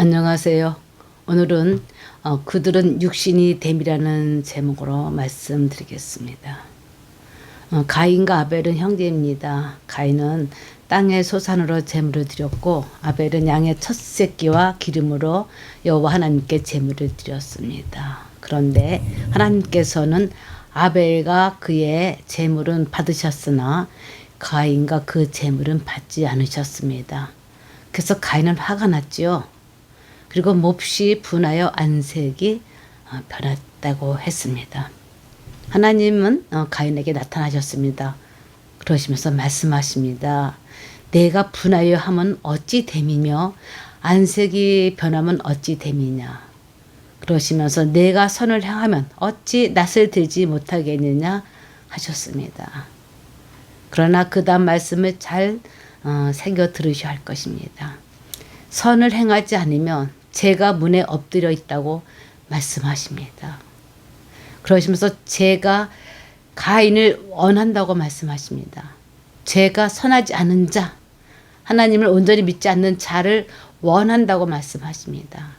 안녕하세요. 오늘은 그들은 육신이 됨이라는 제목으로 말씀드리겠습니다. 가인과 아벨은 형제입니다. 가인은 땅의 소산으로 제물을 드렸고 아벨은 양의 첫 새끼와 기름으로 여호와 하나님께 제물을 드렸습니다. 그런데 하나님께서는 아벨과 그의 제물은 받으셨으나 가인과 그 제물은 받지 않으셨습니다. 그래서 가인은 화가 났지요. 그리고 몹시 분하여 안색이 변했다고 했습니다. 하나님은 가인에게 나타나셨습니다. 그러시면서 말씀하십니다. 내가 분하여 하면 어찌 됨이며 안색이 변하면 어찌 됨이냐. 그러시면서 내가 선을 행하면 어찌 낯을 들지 못하겠느냐 하셨습니다. 그러나 그 다음 말씀을 잘 새겨 들으셔야 할 것입니다. 선을 행하지 않으면 죄가 문에 엎드려 있다고 말씀하십니다. 그러시면서 죄가 가인을 원한다고 말씀하십니다. 죄가 선하지 않은 자, 하나님을 온전히 믿지 않는 자를 원한다고 말씀하십니다.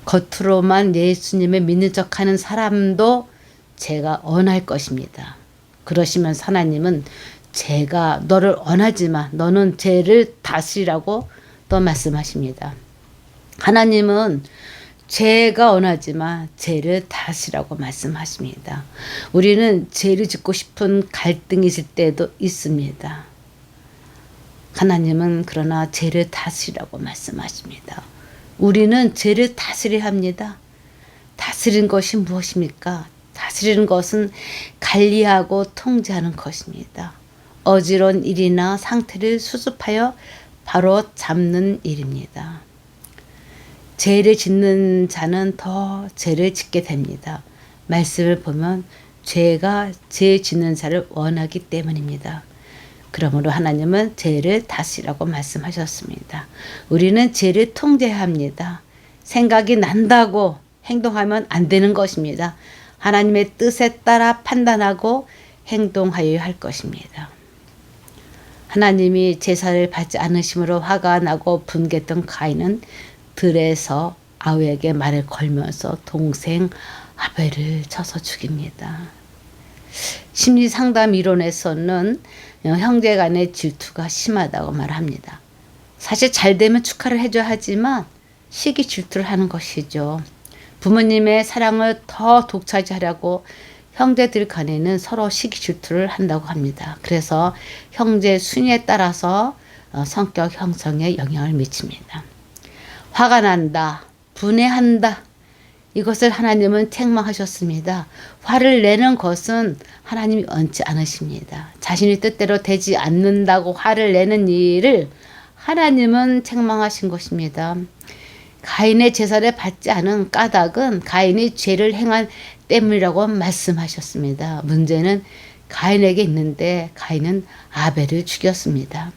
겉으로만 예수님을 믿는 척하는 사람도 죄가 원할 것입니다. 그러시면서 하나님은 죄가 너를 원하지만 너는 죄를 다스리라고 또 말씀하십니다. 하나님은 죄가 원하지만 죄를 다스리라고 말씀하십니다. 우리는 죄를 짓고 싶은 갈등이 있을 때도 있습니다. 하나님은 그러나 죄를 다스리라고 말씀하십니다. 우리는 죄를 다스려야 합니다. 다스리는 것이 무엇입니까? 다스리는 것은 관리하고 통제하는 것입니다. 어지러운 일이나 상태를 수습하여 바로 잡는 일입니다. 죄를 짓는 자는 더 죄를 짓게 됩니다. 말씀을 보면 죄가 죄 짓는 자를 원하기 때문입니다. 그러므로 하나님은 죄를 다스리라고 말씀하셨습니다. 우리는 죄를 통제해야 합니다. 생각이 난다고 행동하면 안 되는 것입니다. 하나님의 뜻에 따라 판단하고 행동하여야 할 것입니다. 하나님이 제사를 받지 않으심으로 화가 나고 분개했던 가인은 들에서 아우에게 말을 걸면서 동생 아벨을 쳐서 죽입니다. 심리상담 이론에서는 형제 간의 질투가 심하다고 말합니다. 사실 잘 되면 축하를 해줘야 하지만 시기 질투를 하는 것이죠. 부모님의 사랑을 더 독차지하려고 형제들 간에는 서로 시기 질투를 한다고 합니다. 그래서 형제 순위에 따라서 성격 형성에 영향을 미칩니다. 화가 난다, 분해한다. 이것을 하나님은 책망하셨습니다. 화를 내는 것은 하나님이 원치 않으십니다. 자신의 뜻대로 되지 않는다고 화를 내는 일을 하나님은 책망하신 것입니다. 가인의 제사를 받지 않은 까닭은 가인이 죄를 행한 때문이라고 말씀하셨습니다. 문제는 가인에게 있는데 가인은 아벨을 죽였습니다.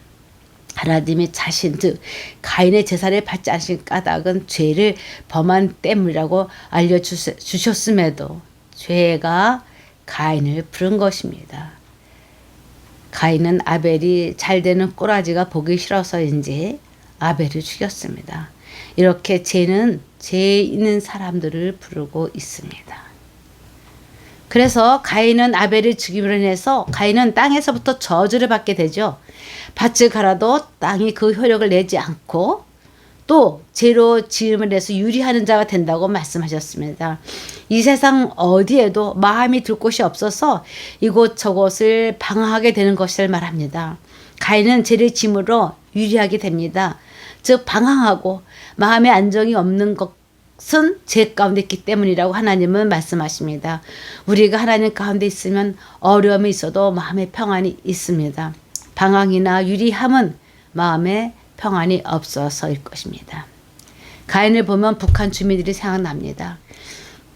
하나님이 자신 즉 가인의 제사를 받지 않으신 까닭은 죄를 범한 때문이라고 알려주셨음에도 죄가 가인을 부른 것입니다. 가인은 아벨이 잘 되는 꼬라지가 보기 싫어서인지 아벨을 죽였습니다. 이렇게 죄는 죄 있는 사람들을 부르고 있습니다. 그래서 가인은 아벨을 죽임으로 인해서 가인은 땅에서부터 저주를 받게 되죠. 밭을 갈아도 땅이 그 효력을 내지 않고 또 죄로 지음을 해서 유리하는 자가 된다고 말씀하셨습니다. 이 세상 어디에도 마음이 들 곳이 없어서 이곳저곳을 방황하게 되는 것을 말합니다. 가인은 죄를 지음으로 유리하게 됩니다. 즉 방황하고 마음의 안정이 없는 것은 죄 가운데 있기 때문이라고 하나님은 말씀하십니다. 우리가 하나님 가운데 있으면 어려움이 있어도 마음의 평안이 있습니다. 방황이나 유리함은 마음에 평안이 없어서일 것입니다. 가인을 보면 북한 주민들이 생각납니다.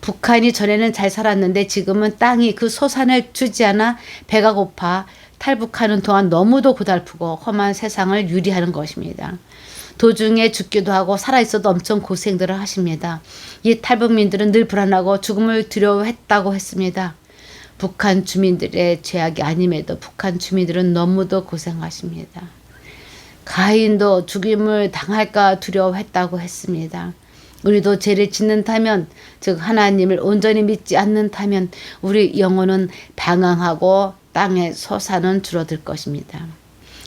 북한이 전에는 잘 살았는데 지금은 땅이 그 소산을 주지 않아 배가 고파 탈북하는 동안 너무도 고달프고 험한 세상을 유리하는 것입니다. 도중에 죽기도 하고 살아있어도 엄청 고생들을 하십니다. 이 탈북민들은 늘 불안하고 죽음을 두려워했다고 했습니다. 북한 주민들의 죄악이 아님에도 북한 주민들은 너무도 고생하십니다. 가인도 죽임을 당할까 두려워했다고 했습니다. 우리도 죄를 짓는다면, 즉 하나님을 온전히 믿지 않는다면 우리 영혼은 방황하고 땅의 소산은 줄어들 것입니다.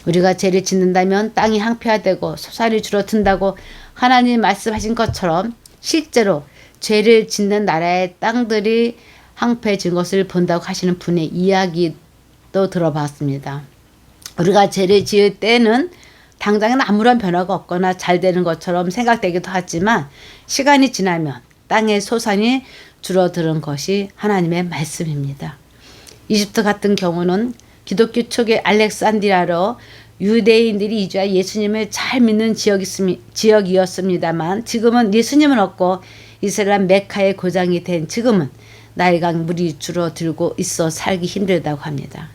우리가 죄를 짓는다면 땅이 항폐화되고 소산이 줄어든다고 하나님 말씀하신 것처럼 실제로 죄를 짓는 나라의 땅들이 항폐해진 것을 본다고 하시는 분의 이야기도 들어봤습니다. 우리가 죄를 지을 때는 당장은 아무런 변화가 없거나 잘 되는 것처럼 생각되기도 하지만 시간이 지나면 땅의 소산이 줄어드는 것이 하나님의 말씀입니다. 이집트 같은 경우는 기독교 초기 알렉산드리아로 유대인들이 이주하 예수님을 잘 믿는 지역이었습니다만 지금은 예수님은 없고 이스라엘 메카의 고장이 된 지금은 나일강 물이 줄어들고 있어 살기 힘들다고 합니다.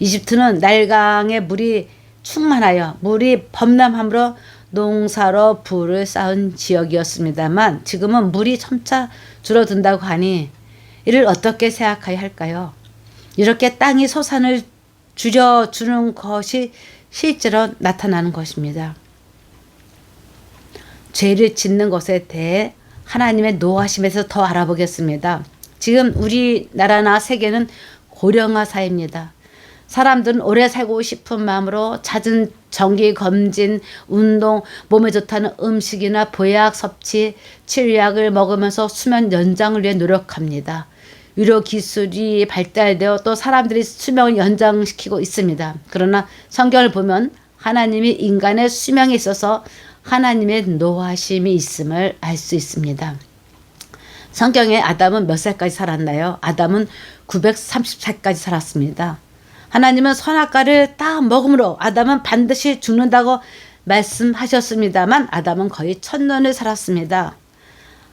이집트는 나일강의 물이 충만하여 물이 범람함으로 농사로 부를 쌓은 지역이었습니다만 지금은 물이 점차 줄어든다고 하니 이를 어떻게 생각해야 할까요? 이렇게 땅이 소산을 줄여주는 것이 실제로 나타나는 것입니다. 죄를 짓는 것에 대해 하나님의 노하심에서 더 알아보겠습니다. 지금 우리나라나 세계는 고령화 사회입니다. 사람들은 오래 살고 싶은 마음으로 잦은 정기 검진, 운동, 몸에 좋다는 음식이나 보약 섭취, 치료약을 먹으면서 수명 연장을 위해 노력합니다. 의료 기술이 발달되어 또 사람들이 수명을 연장시키고 있습니다. 그러나 성경을 보면 하나님이 인간의 수명에 있어서 하나님의 노하심이 있음을 알 수 있습니다. 성경에 아담은 몇 살까지 살았나요? 아담은 930살까지 살았습니다. 하나님은 선악과를 딱 먹음으로 아담은 반드시 죽는다고 말씀하셨습니다만 아담은 거의 1000년을 살았습니다.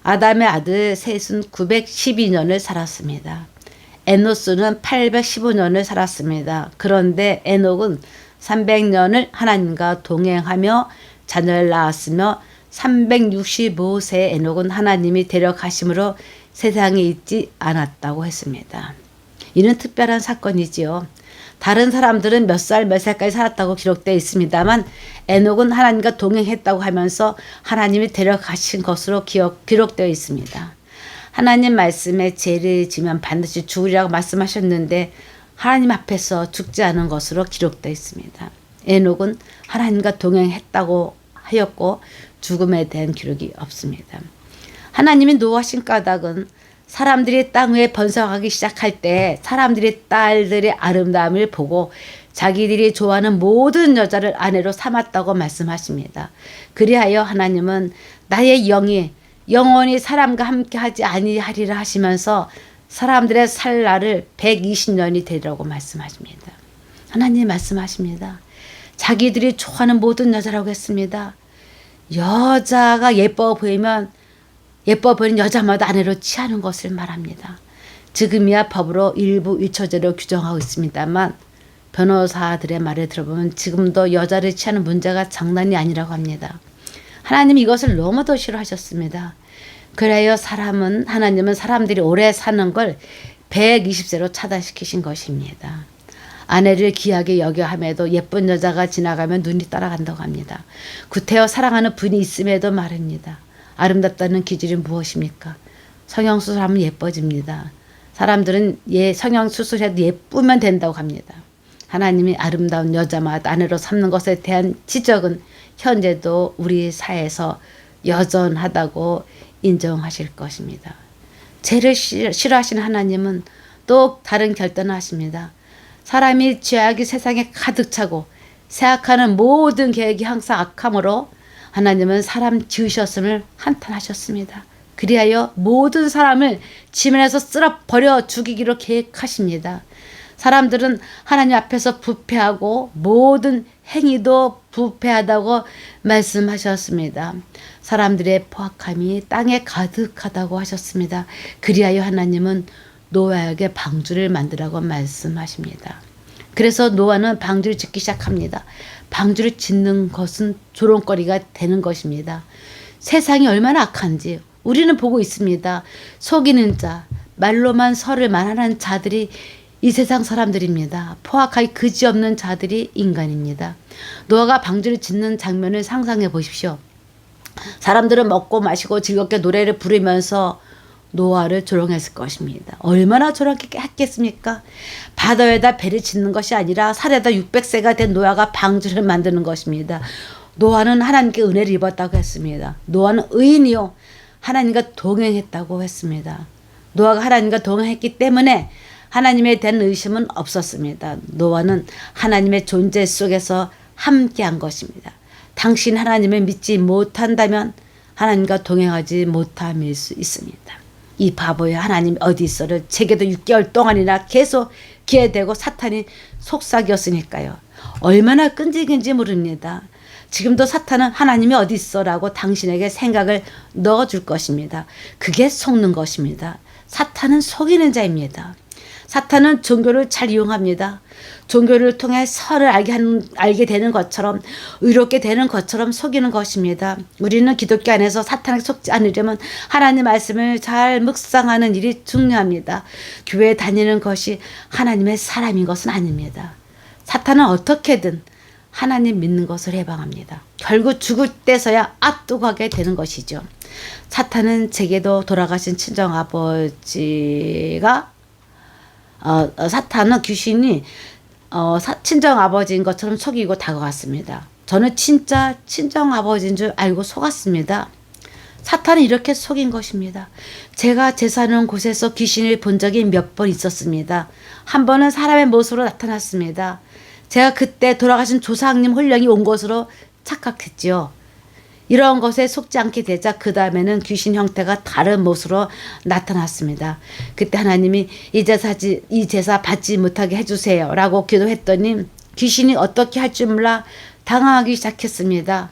아담의 아들 셋은 912년을 살았습니다. 에노스는 815년을 살았습니다. 그런데 에녹은 300년을 하나님과 동행하며 자녀를 낳았으며 365세 에녹은 하나님이 데려가심으로 세상에 있지 않았다고 했습니다. 이는 특별한 사건이지요. 다른 사람들은 몇 살 몇 살까지 살았다고 기록되어 있습니다만 에녹은 하나님과 동행했다고 하면서 하나님이 데려가신 것으로 기록되어 있습니다. 하나님 말씀에 죄를 지면 반드시 죽으리라고 말씀하셨는데 하나님 앞에서 죽지 않은 것으로 기록되어 있습니다. 에녹은 하나님과 동행했다고 하였고 죽음에 대한 기록이 없습니다. 하나님이 노하신 까닭은 사람들이 땅 위에 번성하기 시작할 때 사람들이 딸들의 아름다움을 보고 자기들이 좋아하는 모든 여자를 아내로 삼았다고 말씀하십니다. 그리하여 하나님은 나의 영이 영원히 사람과 함께하지 아니하리라 하시면서 사람들의 살 날을 120년이 되리라고 말씀하십니다. 하나님 말씀하십니다. 자기들이 좋아하는 모든 여자라고 했습니다. 여자가 예뻐 보이면 예뻐 보이는 여자마다 아내로 취하는 것을 말합니다. 지금이야 법으로 일부 위처제로 규정하고 있습니다만 변호사들의 말을 들어보면 지금도 여자를 취하는 문제가 장난이 아니라고 합니다. 하나님이 이것을 너무도 싫어하셨습니다. 그래요 하나님은 사람들이 오래 사는 걸 120세로 차단시키신 것입니다. 아내를 귀하게 여겨 함에도 예쁜 여자가 지나가면 눈이 따라간다고 합니다. 구태여 사랑하는 분이 있음에도 말입니다. 아름답다는 기준이 무엇입니까? 성형수술하면 예뻐집니다. 사람들은 성형수술해도 예쁘면 된다고 합니다. 하나님이 아름다운 여자마다 아내로 삼는 것에 대한 지적은 현재도 우리 사회에서 여전하다고 인정하실 것입니다. 죄를 싫어하시는 하나님은 또 다른 결단을 하십니다. 사람이 죄악이 세상에 가득 차고 생각하는 모든 계획이 항상 악함으로 하나님은 사람 지으셨음을 한탄하셨습니다. 그리하여 모든 사람을 지면에서 쓸어버려 죽이기로 계획하십니다. 사람들은 하나님 앞에서 부패하고 모든 행위도 부패하다고 말씀하셨습니다. 사람들의 포악함이 땅에 가득하다고 하셨습니다. 그리하여 하나님은 노아에게 방주를 만들라고 말씀하십니다. 그래서 노아는 방주를 짓기 시작합니다. 방주를 짓는 것은 조롱거리가 되는 것입니다. 세상이 얼마나 악한지 우리는 보고 있습니다. 속이는 자, 말로만 설을 말하는 자들이 이 세상 사람들입니다. 포악하기 그지없는 자들이 인간입니다. 노아가 방주를 짓는 장면을 상상해 보십시오. 사람들은 먹고 마시고 즐겁게 노래를 부르면서 노아를 조롱했을 것입니다. 얼마나 조롱했겠습니까? 바다에다 배를 짓는 것이 아니라 살에다 600세가 된 노아가 방주를 만드는 것입니다. 노아는 하나님께 은혜를 입었다고 했습니다. 노아는 의인이요 하나님과 동행했다고 했습니다. 노아가 하나님과 동행했기 때문에 하나님에 대한 의심은 없었습니다. 노아는 하나님의 존재 속에서 함께한 것입니다. 당신 하나님을 믿지 못한다면 하나님과 동행하지 못함일 수 있습니다. 이 바보야 하나님 어디 있어를 제게도 6개월 동안이나 계속 기회되고 사탄이 속삭였으니까요. 얼마나 끈질긴지 모릅니다. 지금도 사탄은 하나님이 어디 있어라고 당신에게 생각을 넣어줄 것입니다. 그게 속는 것입니다. 사탄은 속이는 자입니다. 사탄은 종교를 잘 이용합니다. 종교를 통해 선을 알게 되는 것처럼 의롭게 되는 것처럼 속이는 것입니다. 우리는 기독교 안에서 사탄에게 속지 않으려면 하나님 말씀을 잘 묵상하는 일이 중요합니다. 교회에 다니는 것이 하나님의 사람인 것은 아닙니다. 사탄은 어떻게든 하나님 믿는 것을 해방합니다. 결국 죽을 때서야 앗뚜하게 되는 것이죠. 사탄은 제게도 돌아가신 친정아버지가 사탄은 귀신이 친정아버지인 것처럼 속이고 다가왔습니다. 저는 진짜 친정아버지인 줄 알고 속았습니다. 사탄은 이렇게 속인 것입니다. 제가 사는 곳에서 귀신을 본 적이 몇 번 있었습니다. 한 번은 사람의 모습으로 나타났습니다. 제가 그때 돌아가신 조상님 혼령이 온 것으로 착각했지요. 이런 것에 속지 않게 되자 그 다음에는 귀신 형태가 다른 모습으로 나타났습니다. 그때 하나님이 이 제사 받지 못하게 해주세요 라고 기도했더니 귀신이 어떻게 할 줄 몰라 당황하기 시작했습니다.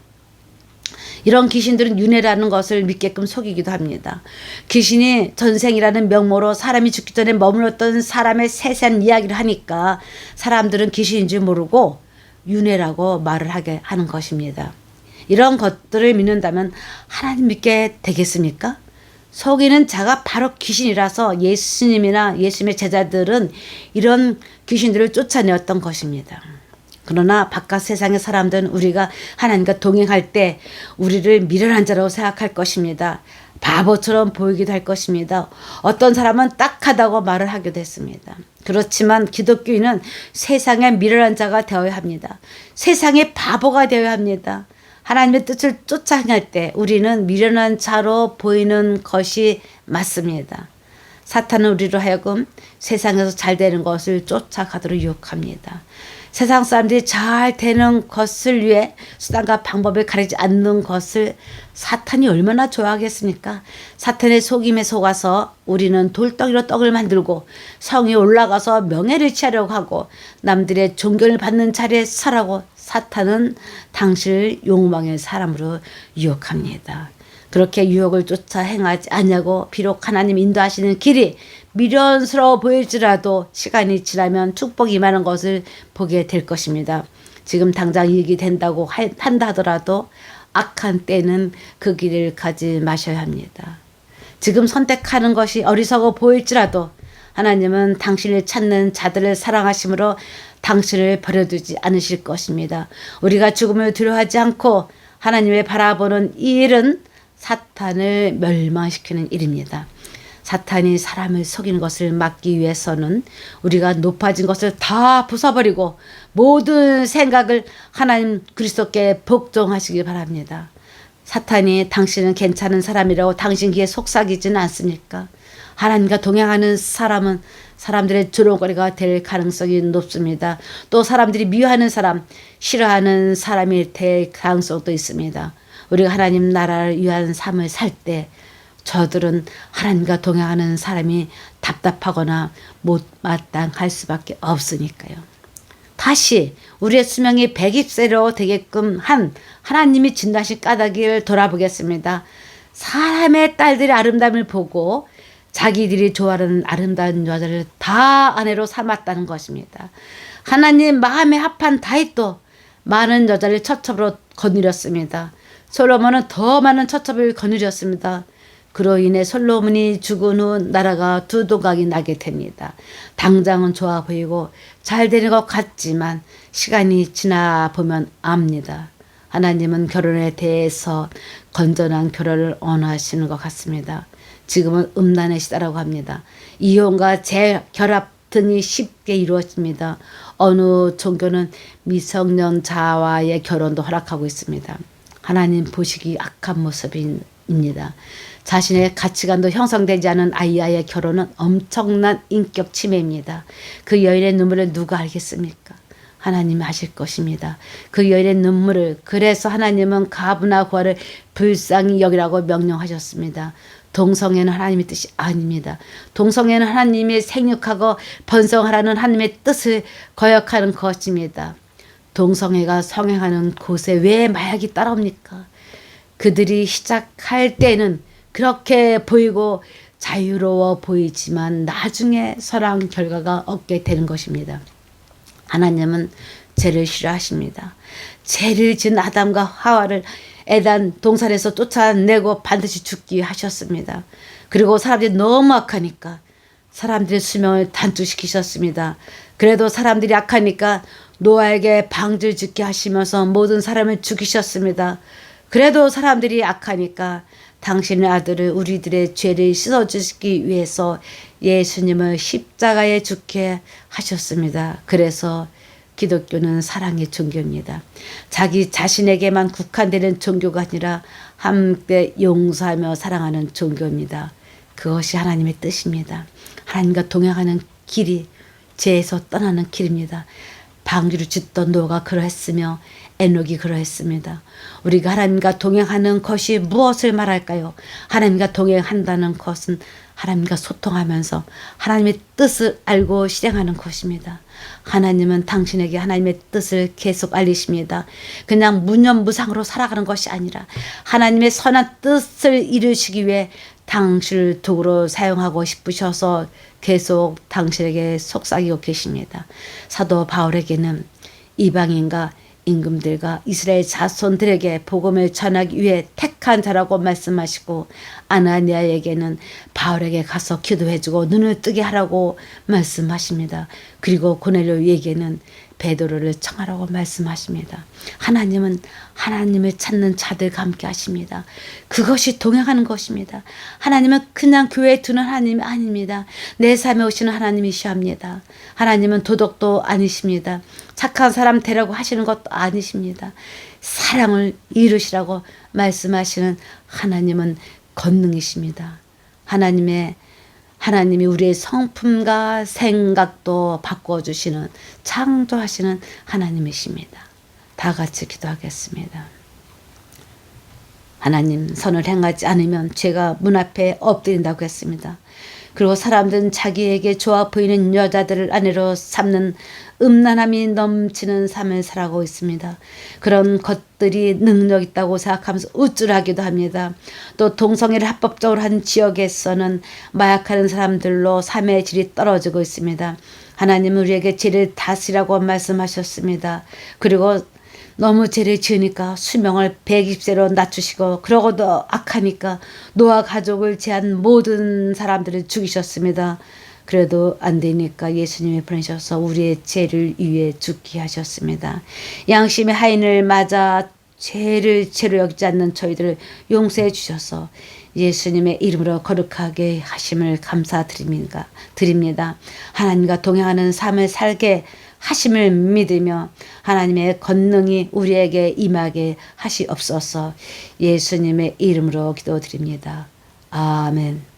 이런 귀신들은 윤회라는 것을 믿게끔 속이기도 합니다. 귀신이 전생이라는 명목으로 사람이 죽기 전에 머물렀던 사람의 세세한 이야기를 하니까 사람들은 귀신인 줄 모르고 윤회라고 말을 하게 하는 것입니다. 이런 것들을 믿는다면 하나님 믿게 되겠습니까? 속이는 자가 바로 귀신이라서 예수님이나 예수님의 제자들은 이런 귀신들을 쫓아내었던 것입니다. 그러나 바깥 세상의 사람들은 우리가 하나님과 동행할 때 우리를 미련한 자라고 생각할 것입니다. 바보처럼 보이기도 할 것입니다. 어떤 사람은 딱하다고 말을 하기도 했습니다. 그렇지만 기독교인은 세상의 미련한 자가 되어야 합니다. 세상의 바보가 되어야 합니다. 하나님의 뜻을 쫓아 행할 때 우리는 미련한 자로 보이는 것이 맞습니다. 사탄은 우리로 하여금 세상에서 잘 되는 것을 쫓아가도록 유혹합니다. 세상 사람들이 잘 되는 것을 위해 수단과 방법을 가리지 않는 것을 사탄이 얼마나 좋아하겠습니까? 사탄의 속임에 속아서 우리는 돌덩이로 떡을 만들고 성에 올라가서 명예를 취하려고 하고 남들의 존경을 받는 자리에 서라고 사탄은 당신을 욕망의 사람으로 유혹합니다. 그렇게 유혹을 쫓아 행하지 않냐고 비록 하나님 인도하시는 길이 미련스러워 보일지라도 시간이 지나면 축복이 임하는 것을 보게 될 것입니다. 지금 당장 이익이 된다고 한다 하더라도 악한 때는 그 길을 가지 마셔야 합니다. 지금 선택하는 것이 어리석어 보일지라도 하나님은 당신을 찾는 자들을 사랑하심으로 당신을 버려두지 않으실 것입니다. 우리가 죽음을 두려워하지 않고 하나님을 바라보는 이 일은 사탄을 멸망시키는 일입니다. 사탄이 사람을 속이는 것을 막기 위해서는 우리가 높아진 것을 다 부숴버리고 모든 생각을 하나님 그리스도께 복종하시기 바랍니다. 사탄이 당신은 괜찮은 사람이라고 당신 귀에 속삭이지는 않습니까? 하나님과 동행하는 사람은 사람들의 조롱거리가 될 가능성이 높습니다. 또 사람들이 미워하는 사람, 싫어하는 사람이 될 가능성도 있습니다. 우리가 하나님 나라를 위한 삶을 살 때 저들은 하나님과 동행하는 사람이 답답하거나 못마땅할 수밖에 없으니까요. 다시 우리의 수명이 120세로 되게끔 한 하나님이 진다신 까닭을 돌아보겠습니다. 사람의 딸들의 아름다움을 보고 자기들이 좋아하는 아름다운 여자를 다 아내로 삼았다는 것입니다. 하나님 마음에 합한 다윗도 많은 여자를 처첩으로 거느렸습니다. 솔로몬은 더 많은 처첩을 거느렸습니다. 그로 인해 솔로몬이 죽은 후 나라가 두 동강이 나게 됩니다. 당장은 좋아 보이고 잘 되는 것 같지만 시간이 지나 보면 압니다. 하나님은 결혼에 대해서 건전한 결혼을 원하시는 것 같습니다. 지금은 음란의 시대라고 합니다. 이혼과 재결합 등이 쉽게 이루어집니다. 어느 종교는 미성년자와의 결혼도 허락하고 있습니다. 하나님 보시기 악한 모습입니다. 자신의 가치관도 형성되지 않은 아이와의 결혼은 엄청난 인격 침해입니다. 그 여인의 눈물을 누가 알겠습니까? 하나님이 하실 것입니다. 그 여인의 눈물을, 그래서 하나님은 가부나 고아를 불쌍히 여기라고 명령하셨습니다. 동성애는 하나님의 뜻이 아닙니다. 동성애는 하나님이 생육하고 번성하라는 하나님의 뜻을 거역하는 것입니다. 동성애가 성행하는 곳에 왜 마약이 따라옵니까? 그들이 시작할 때는 그렇게 보이고 자유로워 보이지만 나중에 선한 결과가 얻게 되는 것입니다. 하나님은 죄를 싫어하십니다. 죄를 지은 아담과 하와를 에단 동산에서 쫓아내고 반드시 죽게 하셨습니다. 그리고 사람들이 너무 악하니까 사람들의 수명을 단축시키셨습니다. 그래도 사람들이 악하니까 노아에게 방주를 짓게 하시면서 모든 사람을 죽이셨습니다. 그래도 사람들이 악하니까 당신의 아들을 우리들의 죄를 씻어주시기 위해서 예수님을 십자가에 죽게 하셨습니다. 그래서 기독교는 사랑의 종교입니다. 자기 자신에게만 국한되는 종교가 아니라 함께 용서하며 사랑하는 종교입니다. 그것이 하나님의 뜻입니다. 하나님과 동행하는 길이 죄에서 떠나는 길입니다. 방주를 짓던 노아가 그러했으며 에녹이 그러했습니다. 우리가 하나님과 동행하는 것이 무엇을 말할까요? 하나님과 동행한다는 것은 하나님과 소통하면서 하나님의 뜻을 알고 실행하는 것입니다. 하나님은 당신에게 하나님의 뜻을 계속 알리십니다. 그냥 무념무상으로 살아가는 것이 아니라 하나님의 선한 뜻을 이루시기 위해 당신을 도구로 사용하고 싶으셔서 계속 당신에게 속삭이고 계십니다. 사도 바울에게는 이방인과 임금들과 이스라엘 자손들에게 복음을 전하기 위해 택한 자라고 말씀하시고, 아나니아에게는 바울에게 가서 기도해주고 눈을 뜨게 하라고 말씀하십니다. 그리고 고넬료에게는 베드로를 청하라고 말씀하십니다. 하나님은 하나님을 찾는 자들과 함께 하십니다. 그것이 동행하는 것입니다. 하나님은 그냥 교회에 두는 하나님이 아닙니다. 내 삶에 오시는 하나님이시합니다. 하나님은 도덕도 아니십니다. 착한 사람 되라고 하시는 것도 아니십니다. 사랑을 이루시라고 말씀하시는 하나님은 권능이십니다. 하나님이 우리의 성품과 생각도 바꿔주시는, 창조하시는 하나님이십니다. 다 같이 기도하겠습니다. 하나님, 선을 행하지 않으면 죄가 문 앞에 엎드린다고 했습니다. 그리고 사람들은 자기에게 좋아 보이는 여자들을 아내로 삼는 음란함이 넘치는 삶을 살아가고 있습니다. 그런 것들이 능력 있다고 생각하면서 우쭐하기도 합니다. 또 동성애를 합법적으로 한 지역에서는 마약하는 사람들로 삶의 질이 떨어지고 있습니다. 하나님은 우리에게 죄를 다스리라고 말씀하셨습니다. 그리고 너무 죄를 지으니까 수명을 120세로 낮추시고, 그러고도 악하니까 노아 가족을 제한 모든 사람들을 죽이셨습니다. 그래도 안 되니까 예수님이 보내셔서 우리의 죄를 위해 죽게 하셨습니다. 양심의 하인을 맞아 죄를 죄로 여기지 않는 저희들을 용서해 주셔서 예수님의 이름으로 거룩하게 하심을 감사드립니다. 하나님과 동행하는 삶을 살게 하심을 믿으며 하나님의 권능이 우리에게 임하게 하시옵소서. 예수님의 이름으로 기도드립니다. 아멘.